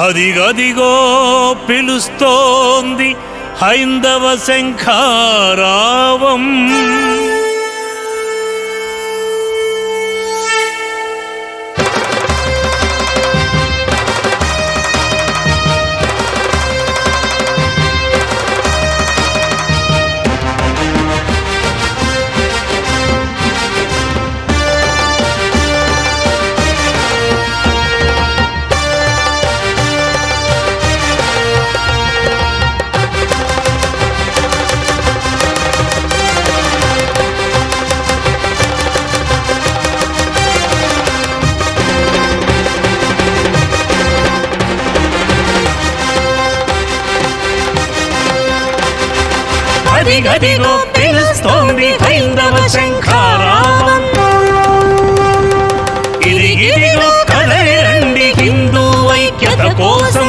అదిగదిగో పిలుస్తోంది హైందవ శంఖారావం. అదిగదిగో పిలుస్తోంది హైందవ శంఖారావం. ఇదిగిదిగో కదలిరండి హిందూ ఐక్యత కోసం.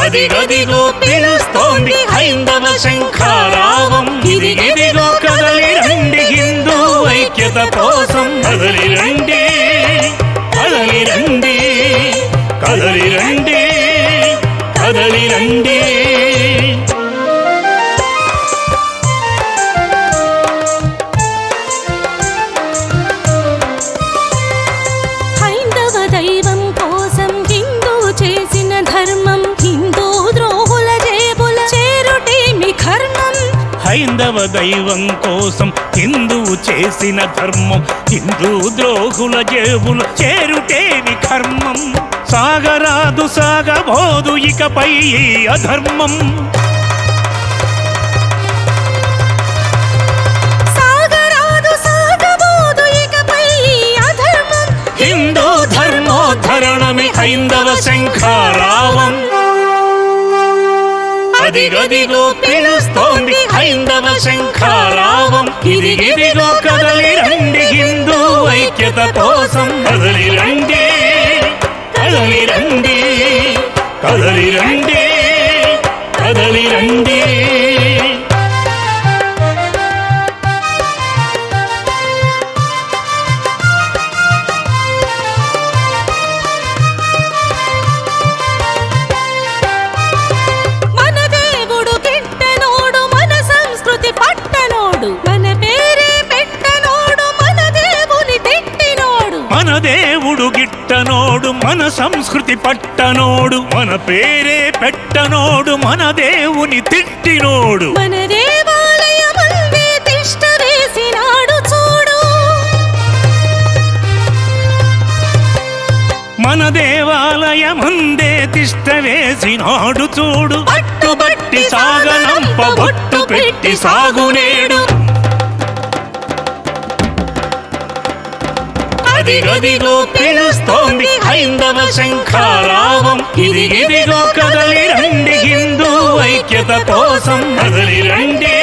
అదిగదిగో పిలుస్తోంది హైందవ శంఖారావం. ఇదిగిదిగో కదలిరండి హిందూ ఐక్యత కోసం. కదలిరండి కదలిరండి కదలిరండి కదలిరండి. దైవం కోసం హిందూ చేసిన ధర్మం, హిందూ ద్రోహుల జేబుల చేరుటేమి కర్మం. హైందవ దైవం కోసం హిందూ చేసిన ధర్మం, హిందూ ద్రోహుల జేబుల చేరుటేమి కర్మం. సాగరాదు సాగబోదు ఇకపై ఈ అధర్మం. ధరణమే హైందవ శంఖారావం. అదిగదిగో పిలుస్తోంది హైందవ శంఖారావం. ఇదిగిదిగో కదలిరండి హిందూ ఐక్యత కోసం. కదలిరండి కదలిరండి కదలిరండి కదలిరండి. మన దేవుడు గిట్టనోడు, మన సంస్కృతి పట్టనోడు, మన పేరే పెట్టనోడు, మన దేవుని తిట్టినోడు. మన దేవాలయమందే తిష్ట వేసినాడు చూడు. మన దేవాలయమందే తిష్ట వేసినాడు చూడు. పట్టుబట్టి సాగనంప బొట్టు పెట్టి సాగునేడు. అదిగదిగో పిలుస్తోంది హైందవ శంఖారావం. ఇదిగిదిగో కదలిరండి హిందూ ఐక్యత కోసం. కదలిరండి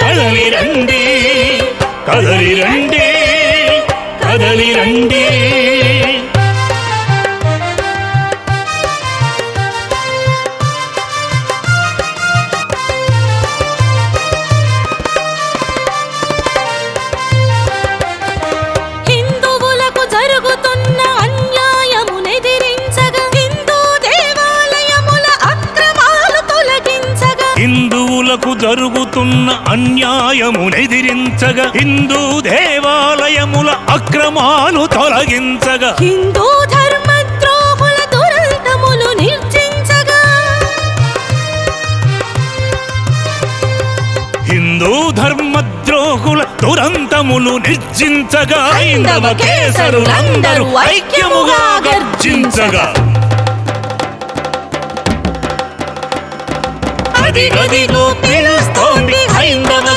కదలిరండి కదలిరండి కదలిరండి. హిందువులకు జరుగుతున్న అన్యాయమునెదిరించగా, హిందూ దేవాలయముల అక్రమాలు తొలగించగా, హిందూ ధర్మద్రోహుల దురంతములు నిర్జించగా, హిందూ ధర్మద్రోహుల దురంతములు నిర్జించగా, హైందవ కేసరులందరూ ఐక్యముగా గర్జించగా. అదిగదిగో పిలుస్తోంది హైందవ